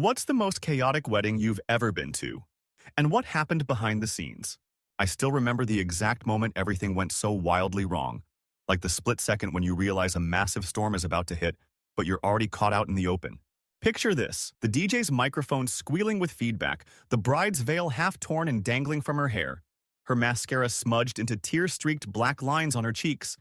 What's the most chaotic wedding you've ever been to? And what happened behind the scenes? I still remember the exact moment everything went so wildly wrong, like the split second when you realize a massive storm is about to hit, but you're already caught out in the open. Picture this, the DJ's microphone squealing with feedback, the bride's veil half torn and dangling from her hair, her mascara smudged into tear-streaked black lines on her cheeks,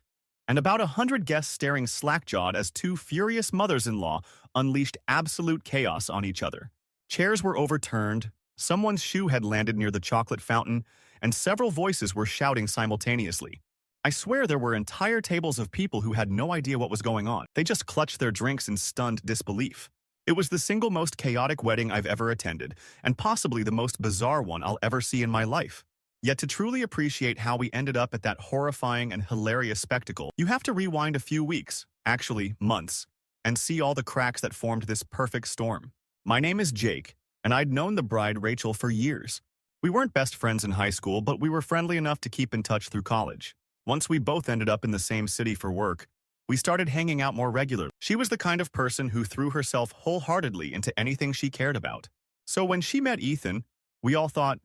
and about 100 guests staring slack-jawed as two furious mothers-in-law unleashed absolute chaos on each other. Chairs were overturned, someone's shoe had landed near the chocolate fountain, and several voices were shouting simultaneously. I swear there were entire tables of people who had no idea what was going on. They just clutched their drinks in stunned disbelief. It was the single most chaotic wedding I've ever attended, and possibly the most bizarre one I'll ever see in my life. Yet to truly appreciate how we ended up at that horrifying and hilarious spectacle, you have to rewind a few weeks, actually months, and see all the cracks that formed this perfect storm. My name is Jake, and I'd known the bride Rachel for years. We weren't best friends in high school, but we were friendly enough to keep in touch through college. Once we both ended up in the same city for work, we started hanging out more regularly. She was the kind of person who threw herself wholeheartedly into anything she cared about. So when she met Ethan, we all thought,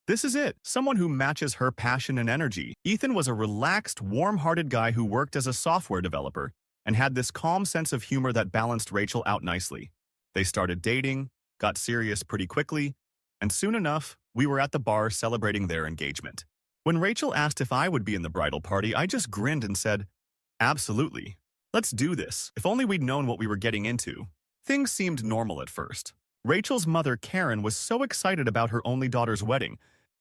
this is it, someone who matches her passion and energy. Ethan was a relaxed, warm-hearted guy who worked as a software developer and had this calm sense of humor that balanced Rachel out nicely. They started dating, got serious pretty quickly, and soon enough, we were at the bar celebrating their engagement. When Rachel asked if I would be in the bridal party, I just grinned and said, absolutely. Let's do this. If only we'd known what we were getting into. Things seemed normal at first. Rachel's mother, Karen, was so excited about her only daughter's wedding,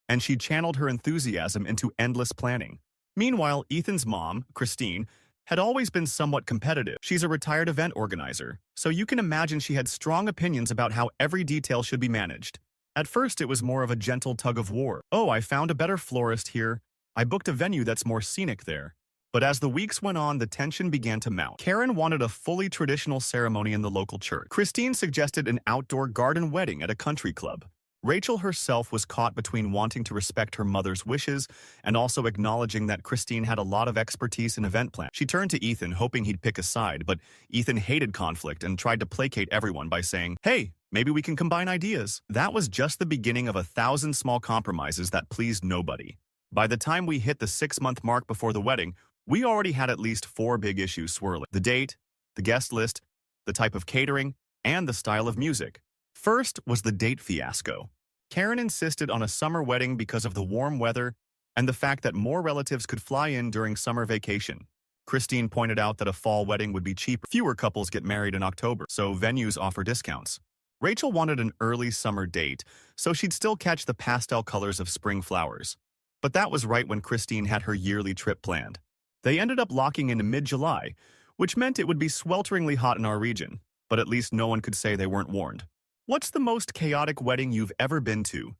and she channeled her enthusiasm into endless planning. Meanwhile, Ethan's mom, Christine, had always been somewhat competitive. She's a retired event organizer, so you can imagine she had strong opinions about how every detail should be managed. At first, it was more of a gentle tug-of-war. Oh, I found a better florist here. I booked a venue that's more scenic there. But as the weeks went on, the tension began to mount. Karen wanted a fully traditional ceremony in the local church. Christine suggested an outdoor garden wedding at a country club. Rachel herself was caught between wanting to respect her mother's wishes and also acknowledging that Christine had a lot of expertise in event planning. She turned to Ethan, hoping he'd pick a side, but Ethan hated conflict and tried to placate everyone by saying, hey, maybe we can combine ideas. That was just the beginning of 1,000 small compromises that pleased nobody. By the time we hit the 6-month mark before the wedding, we already had at least 4 big issues swirling: the date, the guest list, the type of catering, and the style of music. First was the date fiasco. Karen insisted on a summer wedding because of the warm weather and the fact that more relatives could fly in during summer vacation. Christine pointed out that a fall wedding would be cheaper. Fewer couples get married in October, so venues offer discounts. Rachel wanted an early summer date, so she'd still catch the pastel colors of spring flowers. But that was right when Christine had her yearly trip planned. They ended up locking in mid-July, which meant it would be swelteringly hot in our region, but at least no one could say they weren't warned. What's the most chaotic wedding you've ever been to?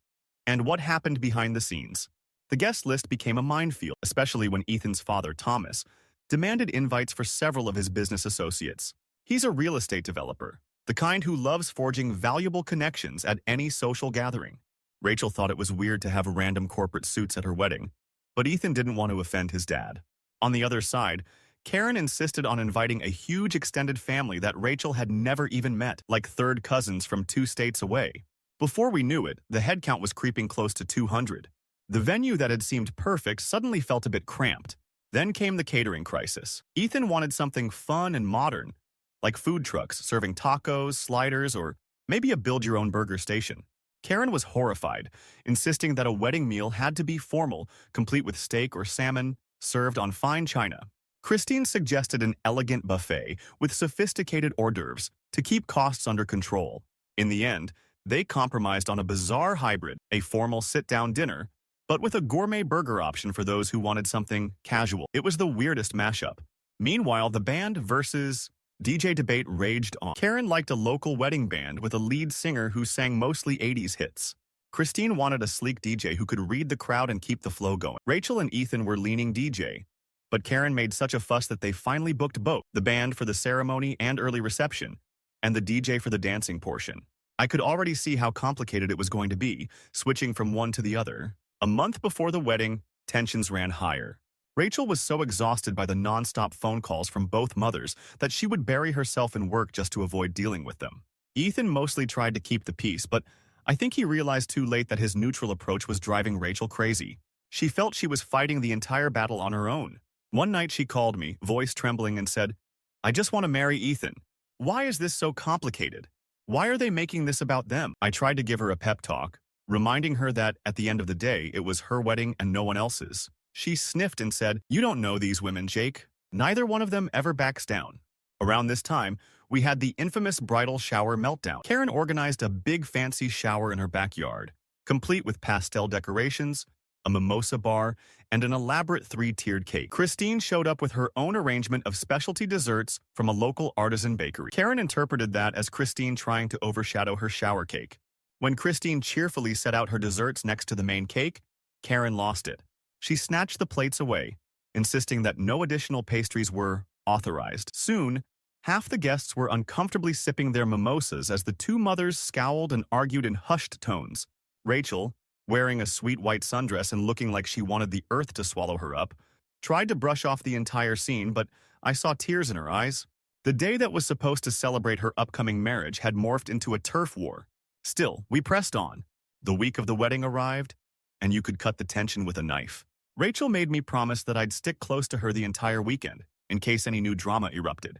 And what happened behind the scenes? The guest list became a minefield, especially when Ethan's father, Thomas, demanded invites for several of his business associates. He's a real estate developer, the kind who loves forging valuable connections at any social gathering. Rachel thought it was weird to have random corporate suits at her wedding, but Ethan didn't want to offend his dad. On the other side, Karen insisted on inviting a huge extended family that Rachel had never even met, like third cousins from 2 states away. Before we knew it, the headcount was creeping close to 200. The venue that had seemed perfect suddenly felt a bit cramped. Then came the catering crisis. Ethan wanted something fun and modern, like food trucks serving tacos, sliders, or maybe a build-your-own-burger station. Karen was horrified, insisting that a wedding meal had to be formal, complete with steak or salmon, served on fine china. Christine suggested an elegant buffet with sophisticated hors d'oeuvres to keep costs under control. In the end, they compromised on a bizarre hybrid, a formal sit-down dinner, but with a gourmet burger option for those who wanted something casual. It was the weirdest mashup. Meanwhile, the band versus DJ debate raged on. Karen liked a local wedding band with a lead singer who sang mostly 80s hits. Christine wanted a sleek DJ who could read the crowd and keep the flow going. Rachel and Ethan were leaning DJ, but Karen made such a fuss that they finally booked both, the band for the ceremony and early reception, and the DJ for the dancing portion. I could already see how complicated it was going to be, switching from one to the other. A month before the wedding, tensions ran higher. Rachel was so exhausted by the non-stop phone calls from both mothers that she would bury herself in work just to avoid dealing with them. Ethan mostly tried to keep the peace, but I think he realized too late that his neutral approach was driving Rachel crazy. She felt she was fighting the entire battle on her own. One night she called me, voice trembling, and said, "I just want to marry Ethan. Why is this so complicated? Why are they making this about them?" I tried to give her a pep talk, reminding her that at the end of the day, it was her wedding and no one else's. She sniffed and said, "You don't know these women, Jake. Neither one of them ever backs down." Around this time, we had the infamous bridal shower meltdown. Karen organized a big fancy shower in her backyard, complete with pastel decorations, a mimosa bar, and an elaborate three-tiered cake. Christine showed up with her own arrangement of specialty desserts from a local artisan bakery. Karen interpreted that as Christine trying to overshadow her shower cake. When Christine cheerfully set out her desserts next to the main cake, Karen lost it. She snatched the plates away, insisting that no additional pastries were authorized. Soon, half the guests were uncomfortably sipping their mimosas as the two mothers scowled and argued in hushed tones. Rachel, wearing a sweet white sundress and looking like she wanted the earth to swallow her up, tried to brush off the entire scene, but I saw tears in her eyes. The day that was supposed to celebrate her upcoming marriage had morphed into a turf war. Still, we pressed on. The week of the wedding arrived, and you could cut the tension with a knife. Rachel made me promise that I'd stick close to her the entire weekend, in case any new drama erupted.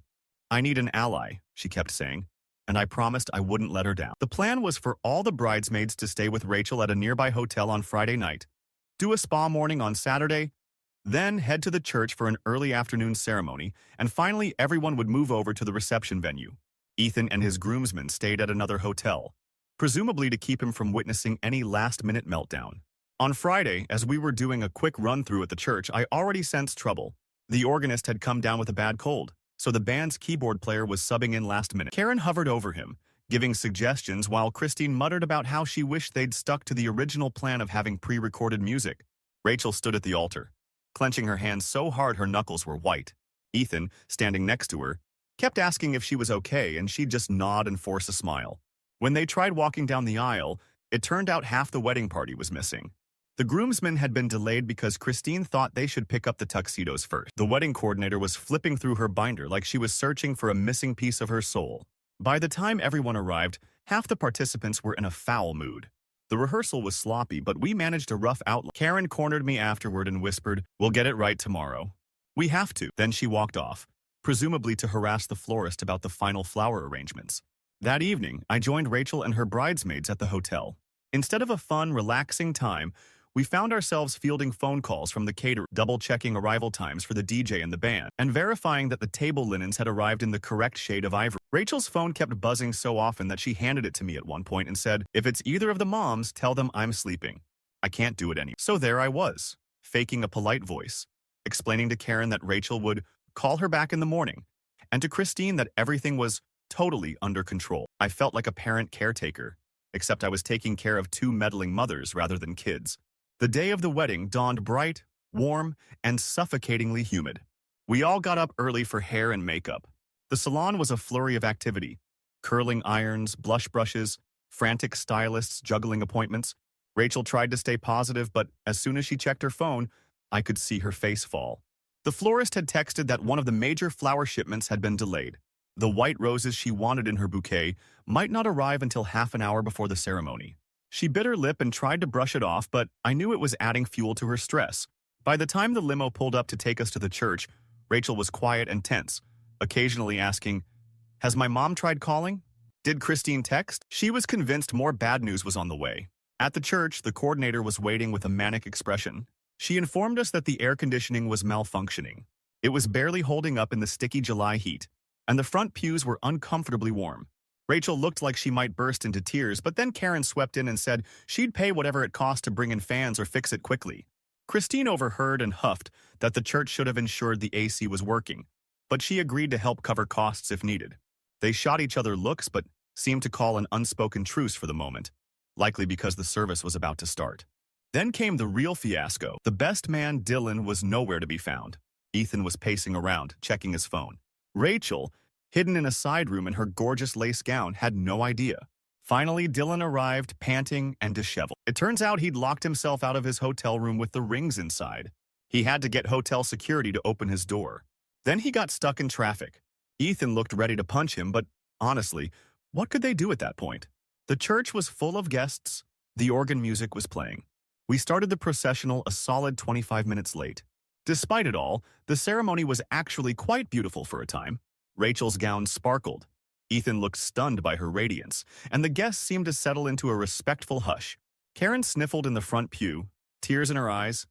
"I need an ally," she kept saying, and I promised I wouldn't let her down. The plan was for all the bridesmaids to stay with Rachel at a nearby hotel on Friday night, do a spa morning on Saturday, then head to the church for an early afternoon ceremony, and finally everyone would move over to the reception venue. Ethan and his groomsmen stayed at another hotel, presumably to keep him from witnessing any last-minute meltdown. On Friday, as we were doing a quick run-through at the church, I already sensed trouble. The organist had come down with a bad cold, so the band's keyboard player was subbing in last minute. Karen hovered over him, giving suggestions while Christine muttered about how she wished they'd stuck to the original plan of having pre-recorded music. Rachel stood at the altar, clenching her hands so hard her knuckles were white. Ethan, standing next to her, kept asking if she was okay, and she'd just nod and force a smile. When they tried walking down the aisle, it turned out half the wedding party was missing. The groomsmen had been delayed because Christine thought they should pick up the tuxedos first. The wedding coordinator was flipping through her binder like she was searching for a missing piece of her soul. By the time everyone arrived, half the participants were in a foul mood. The rehearsal was sloppy, but we managed a rough outline. Karen cornered me afterward and whispered, "We'll get it right tomorrow." "We have to." Then she walked off, presumably to harass the florist about the final flower arrangements. That evening, I joined Rachel and her bridesmaids at the hotel. Instead of a fun, relaxing time, we found ourselves fielding phone calls from the caterer, double-checking arrival times for the DJ and the band, and verifying that the table linens had arrived in the correct shade of ivory. Rachel's phone kept buzzing so often that she handed it to me at one point and said, "If it's either of the moms, tell them I'm sleeping. I can't do it anymore." So there I was, faking a polite voice, explaining to Karen that Rachel would call her back in the morning, and to Christine that everything was totally under control. I felt like a parent caretaker, except I was taking care of two meddling mothers rather than kids. The day of the wedding dawned bright, warm, and suffocatingly humid. We all got up early for hair and makeup. The salon was a flurry of activity. Curling irons, blush brushes, frantic stylists juggling appointments. Rachel tried to stay positive, but as soon as she checked her phone, I could see her face fall. The florist had texted that one of the major flower shipments had been delayed. The white roses she wanted in her bouquet might not arrive until half an hour before the ceremony. She bit her lip and tried to brush it off, but I knew it was adding fuel to her stress. By the time the limo pulled up to take us to the church, Rachel was quiet and tense, occasionally asking, "Has my mom tried calling? Did Christine text?" She was convinced more bad news was on the way. At the church, the coordinator was waiting with a manic expression. She informed us that the air conditioning was malfunctioning. It was barely holding up in the sticky July heat, and the front pews were uncomfortably warm. Rachel looked like she might burst into tears, but then Karen swept in and said she'd pay whatever it cost to bring in fans or fix it quickly. Christine overheard and huffed that the church should have ensured the AC was working, but she agreed to help cover costs if needed. They shot each other looks, but seemed to call an unspoken truce for the moment, likely because the service was about to start. Then came the real fiasco. The best man, Dylan, was nowhere to be found. Ethan was pacing around, checking his phone. Rachel, hidden in a side room in her gorgeous lace gown, had no idea. Finally, Dylan arrived, panting and disheveled. It turns out he'd locked himself out of his hotel room with the rings inside. He had to get hotel security to open his door. Then he got stuck in traffic. Ethan looked ready to punch him, but honestly, What could they do at that point? The church was full of guests. The organ music was playing. We started the processional a solid 25 minutes late. Despite it all, the ceremony was actually quite beautiful for a time. Rachel's gown sparkled. Ethan looked stunned by her radiance, and the guests seemed to settle into a respectful hush. Karen sniffled in the front pew, tears in her eyes,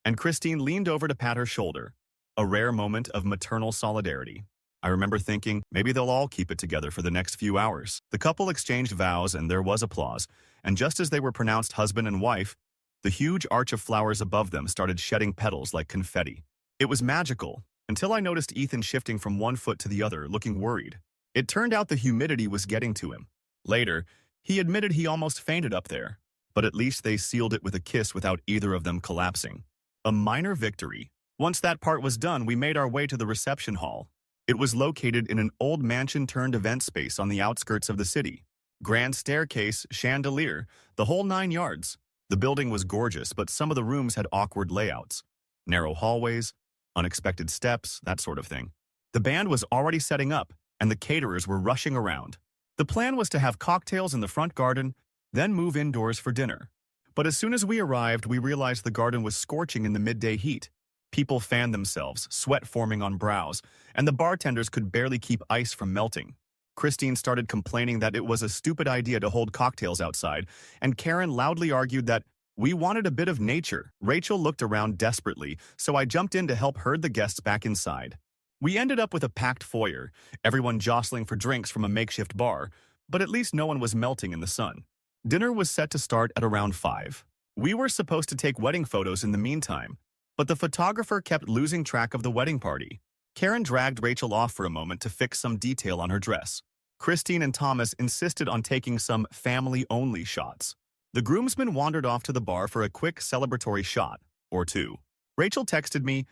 and Christine leaned over to pat her shoulder, a rare moment of maternal solidarity. I remember thinking, maybe they'll all keep it together for the next few hours. The couple exchanged vows and there was applause, and just as they were pronounced husband and wife, the huge arch of flowers above them started shedding petals like confetti. It was magical, until I noticed Ethan shifting from one foot to the other, looking worried. It turned out the humidity was getting to him. Later, he admitted he almost fainted up there, but at least they sealed it with a kiss without either of them collapsing. A minor victory. Once that part was done, we made our way to the reception hall. It was located in an old mansion-turned-event space on the outskirts of the city. Grand staircase, chandelier, the whole 9 yards. The building was gorgeous, but some of the rooms had awkward layouts. Narrow hallways, unexpected steps, that sort of thing. The band was already setting up, and the caterers were rushing around. The plan was to have cocktails in the front garden, then move indoors for dinner. But as soon as we arrived, we realized the garden was scorching in the midday heat. People fanned themselves, sweat forming on brows, and the bartenders could barely keep ice from melting. Christine started complaining that it was a stupid idea to hold cocktails outside, and Karen loudly argued that we wanted a bit of nature. Rachel looked around desperately, so I jumped in to help herd the guests back inside. We ended up with a packed foyer, everyone jostling for drinks from a makeshift bar, but at least no one was melting in the sun. Dinner was set to start at around 5. We were supposed to take wedding photos in the meantime, but the photographer kept losing track of the wedding party. Karen dragged Rachel off for a moment to fix some detail on her dress. Christine and Thomas insisted on taking some family-only shots. The groomsmen wandered off to the bar for a quick celebratory shot, or two. Rachel texted me,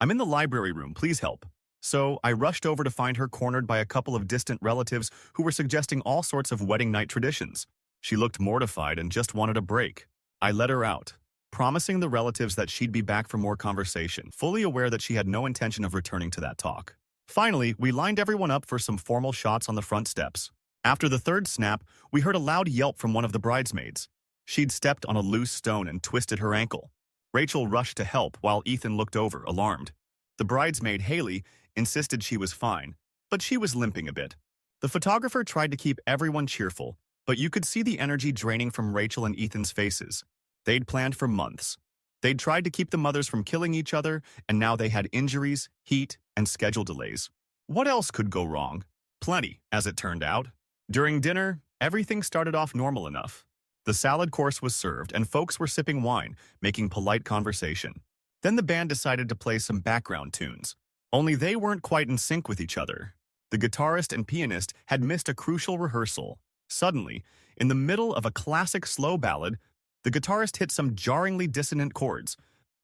"I'm in the library room, please help." So I rushed over to find her cornered by a couple of distant relatives who were suggesting all sorts of wedding night traditions. She looked mortified and just wanted a break. I let her out, promising the relatives that she'd be back for more conversation, fully aware that she had no intention of returning to that talk. Finally, we lined everyone up for some formal shots on the front steps. After the third snap, we heard a loud yelp from one of the bridesmaids. She'd stepped on a loose stone and twisted her ankle. Rachel rushed to help while Ethan looked over, alarmed. The bridesmaid, Haley, insisted she was fine, but she was limping a bit. The photographer tried to keep everyone cheerful, but you could see the energy draining from Rachel and Ethan's faces. They'd planned for months. They'd tried to keep the mothers from killing each other, and now they had injuries, heat, and schedule delays. What else could go wrong? Plenty, as it turned out. During dinner, everything started off normal enough. The salad course was served, and folks were sipping wine, making polite conversation. Then the band decided to play some background tunes. Only they weren't quite in sync with each other. The guitarist and pianist had missed a crucial rehearsal. Suddenly, in the middle of a classic slow ballad, the guitarist hit some jarringly dissonant chords,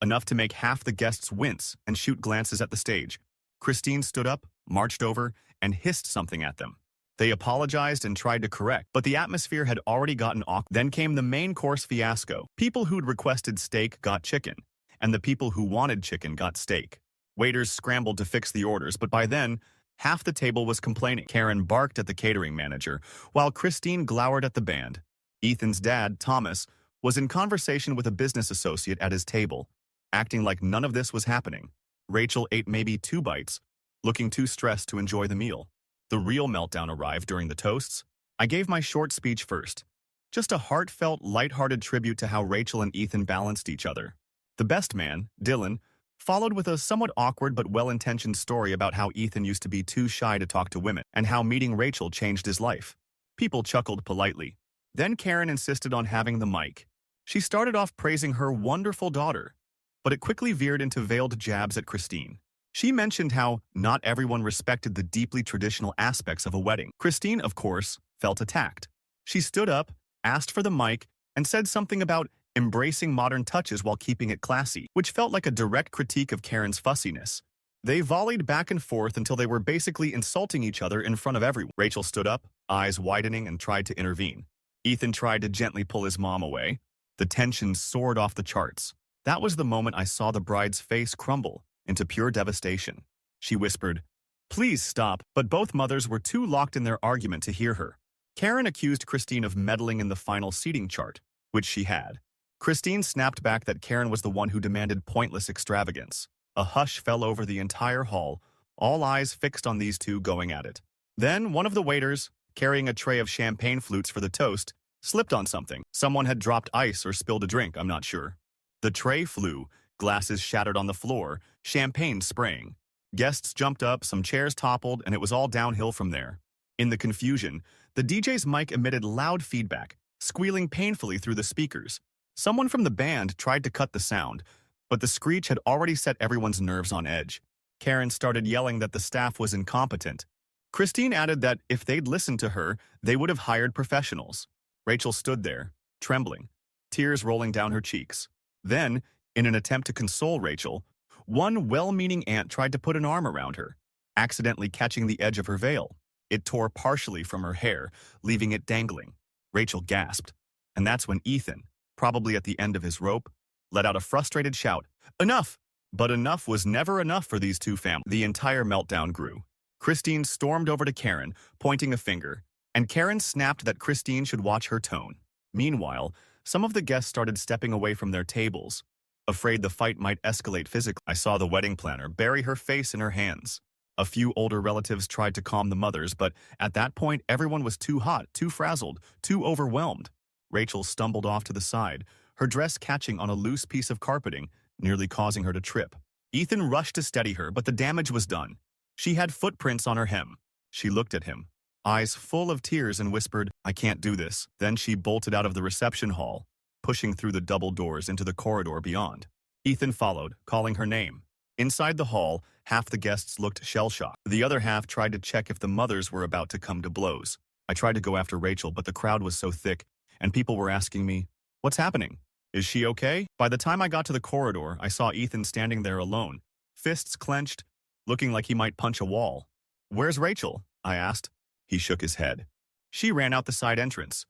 enough to make half the guests wince and shoot glances at the stage. Christine stood up, marched over, and hissed something at them. They apologized and tried to correct, but the atmosphere had already gotten awkward. Then came the main course fiasco. People who'd requested steak got chicken, and the people who wanted chicken got steak. Waiters scrambled to fix the orders, but by then, half the table was complaining. Karen barked at the catering manager, while Christine glowered at the band. Ethan's dad, Thomas, was in conversation with a business associate at his table, acting like none of this was happening. Rachel ate maybe 2 bites, looking too stressed to enjoy the meal. The real meltdown arrived during the toasts. I gave my short speech first, just a heartfelt, lighthearted tribute to how Rachel and Ethan balanced each other. The best man, Dylan, followed with a somewhat awkward but well-intentioned story about how Ethan used to be too shy to talk to women and how meeting Rachel changed his life. People chuckled politely. Then Karen insisted on having the mic. She started off praising her wonderful daughter, but it quickly veered into veiled jabs at Christine. She mentioned how not everyone respected the deeply traditional aspects of a wedding. Christine, of course, felt attacked. She stood up, asked for the mic, and said something about embracing modern touches while keeping it classy, which felt like a direct critique of Karen's fussiness. They volleyed back and forth until they were basically insulting each other in front of everyone. Rachel stood up, eyes widening, and tried to intervene. Ethan tried to gently pull his mom away. The tension soared off the charts. That was the moment I saw the bride's face crumble into pure devastation. She whispered, "Please stop," but both mothers were too locked in their argument to hear her. Karen accused Christine of meddling in the final seating chart, which she had. Christine snapped back that Karen was the one who demanded pointless extravagance. A hush fell over the entire hall, all eyes fixed on these two going at it. Then one of the waiters, carrying a tray of champagne flutes for the toast, slipped on something. Someone had dropped ice or spilled a drink, I'm not sure. The tray flew, glasses shattered on the floor, champagne spraying. Guests jumped up, some chairs toppled, and it was all downhill from there. In the confusion, the DJ's mic emitted loud feedback, squealing painfully through the speakers. Someone from the band tried to cut the sound, but the screech had already set everyone's nerves on edge. Karen started yelling that the staff was incompetent. Christine added that if they'd listened to her, they would have hired professionals. Rachel stood there, trembling, tears rolling down her cheeks. Then, in an attempt to console Rachel, one well-meaning aunt tried to put an arm around her, accidentally catching the edge of her veil. It tore partially from her hair, leaving it dangling. Rachel gasped, and that's when Ethan, probably at the end of his rope, let out a frustrated shout, "Enough!" But enough was never enough for these two families. The entire meltdown grew. Christine stormed over to Karen, pointing a finger, and Karen snapped that Christine should watch her tone. Meanwhile, some of the guests started stepping away from their tables, afraid the fight might escalate physically. I saw the wedding planner bury her face in her hands. A few older relatives tried to calm the mothers, but at that point, everyone was too hot, too frazzled, too overwhelmed. Rachel stumbled off to the side, her dress catching on a loose piece of carpeting, nearly causing her to trip. Ethan rushed to steady her, but the damage was done. She had footprints on her hem. She looked at him, eyes full of tears, and whispered, "I can't do this." Then she bolted out of the reception hall, pushing through the double doors into the corridor beyond. Ethan followed, calling her name. Inside the hall, half the guests looked shell-shocked. The other half tried to check if the mothers were about to come to blows. I tried to go after Rachel, but the crowd was so thick, and people were asking me, "What's happening? Is she okay?" By the time I got to the corridor, I saw Ethan standing there alone, fists clenched, looking like he might punch a wall. "Where's Rachel?" I asked. He shook his head. "She ran out the side entrance.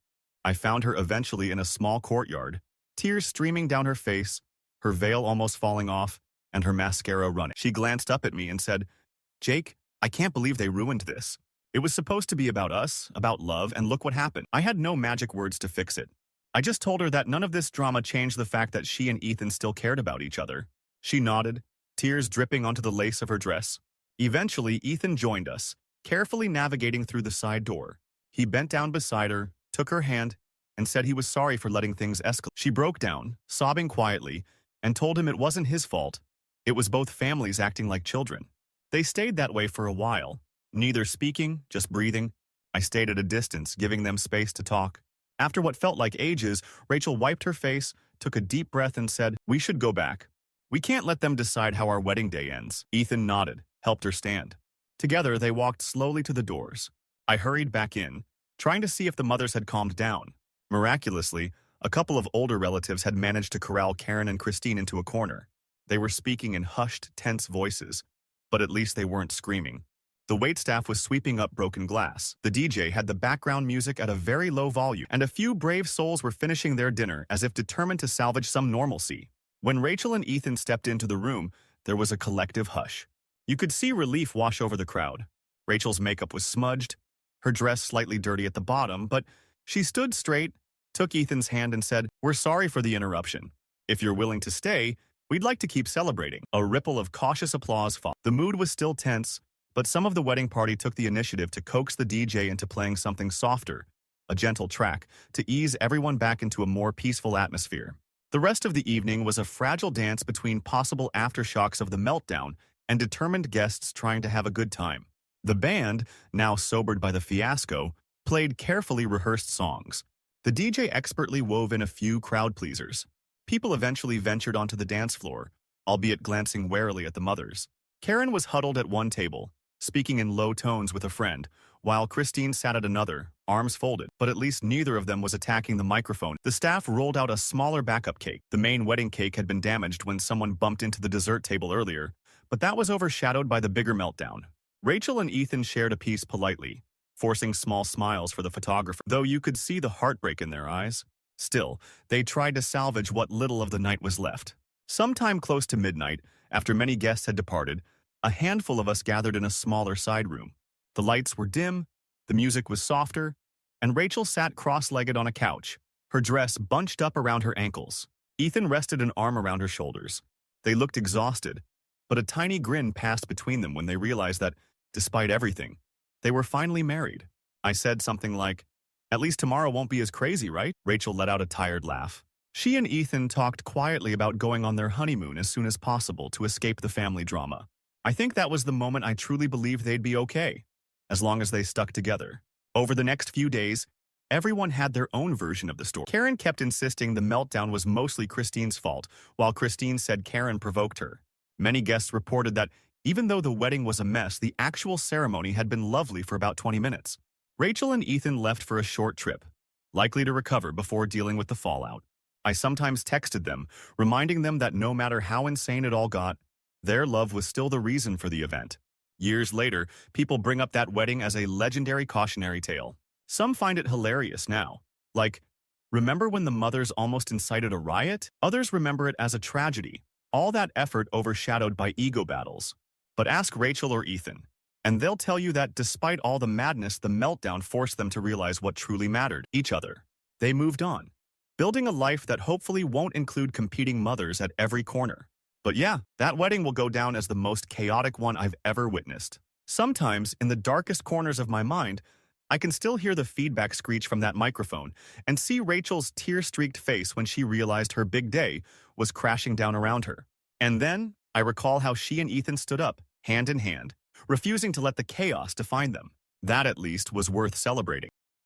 I found her eventually in a small courtyard, tears streaming down her face, her veil almost falling off, and her mascara running." She glanced up at me and said, "Jake, I can't believe they ruined this. It was supposed to be about us, about love, and look what happened." I had no magic words to fix it. I just told her that none of this drama changed the fact that she and Ethan still cared about each other. She nodded, tears dripping onto the lace of her dress. Eventually, Ethan joined us, carefully navigating through the side door. He bent down beside her, took her hand, and said he was sorry for letting things escalate. She broke down, sobbing quietly, and told him it wasn't his fault. It was both families acting like children. They stayed that way for a while, neither speaking, just breathing. I stayed at a distance, giving them space to talk. After what felt like ages, Rachel wiped her face, took a deep breath, and said, "We should go back. We can't let them decide how our wedding day ends." Ethan nodded, helped her stand. Together, they walked slowly to the doors. I hurried back in, trying to see if the mothers had calmed down. Miraculously, a couple of older relatives had managed to corral Karen and Christine into a corner. They were speaking in hushed, tense voices, but at least they weren't screaming. The waitstaff was sweeping up broken glass. The DJ had the background music at a very low volume, and a few brave souls were finishing their dinner as if determined to salvage some normalcy. When Rachel and Ethan stepped into the room, there was a collective hush. You could see relief wash over the crowd. Rachel's makeup was smudged, her dress slightly dirty at the bottom, but she stood straight, took Ethan's hand, and said, "We're sorry for the interruption. If you're willing to stay, we'd like to keep celebrating." A ripple of cautious applause followed. The mood was still tense, but some of the wedding party took the initiative to coax the DJ into playing something softer, a gentle track, to ease everyone back into a more peaceful atmosphere. The rest of the evening was a fragile dance between possible aftershocks of the meltdown and determined guests trying to have a good time. The band, now sobered by the fiasco, played carefully rehearsed songs. The DJ expertly wove in a few crowd pleasers. People eventually ventured onto the dance floor, albeit glancing warily at the mothers. Karen was huddled at one table, speaking in low tones with a friend, while Christine sat at another, arms folded, but at least neither of them was attacking the microphone. The staff rolled out a smaller backup cake. The main wedding cake had been damaged when someone bumped into the dessert table earlier, but that was overshadowed by the bigger meltdown. Rachel and Ethan shared a piece politely, forcing small smiles for the photographer, though you could see the heartbreak in their eyes. Still, they tried to salvage what little of the night was left. Sometime close to midnight, after many guests had departed, a handful of us gathered in a smaller side room. The lights were dim, the music was softer, and Rachel sat cross-legged on a couch, her dress bunched up around her ankles. Ethan rested an arm around her shoulders. They looked exhausted, but a tiny grin passed between them when they realized that, despite everything, they were finally married. I said something like, "At least tomorrow won't be as crazy, right?" Rachel let out a tired laugh. She and Ethan talked quietly about going on their honeymoon as soon as possible to escape the family drama. I think that was the moment I truly believed they'd be okay, as long as they stuck together. Over the next few days, everyone had their own version of the story. Karen kept insisting the meltdown was mostly Christine's fault, while Christine said Karen provoked her. Many guests reported that even though the wedding was a mess, the actual ceremony had been lovely for about 20 minutes. Rachel and Ethan left for a short trip, likely to recover before dealing with the fallout. I sometimes texted them, reminding them that no matter how insane it all got, their love was still the reason for the event. Years later, people bring up that wedding as a legendary cautionary tale. Some find it hilarious now. Like, remember when the mothers almost incited a riot? Others remember it as a tragedy, all that effort overshadowed by ego battles. But ask Rachel or Ethan, and they'll tell you that despite all the madness, the meltdown forced them to realize what truly mattered, each other. They moved on, building a life that hopefully won't include competing mothers at every corner. But yeah, that wedding will go down as the most chaotic one I've ever witnessed. Sometimes, in the darkest corners of my mind, I can still hear the feedback screech from that microphone and see Rachel's tear-streaked face when she realized her big day was crashing down around her. And then, I recall how she and Ethan stood up, hand in hand, refusing to let the chaos define them. That, at least, was worth celebrating.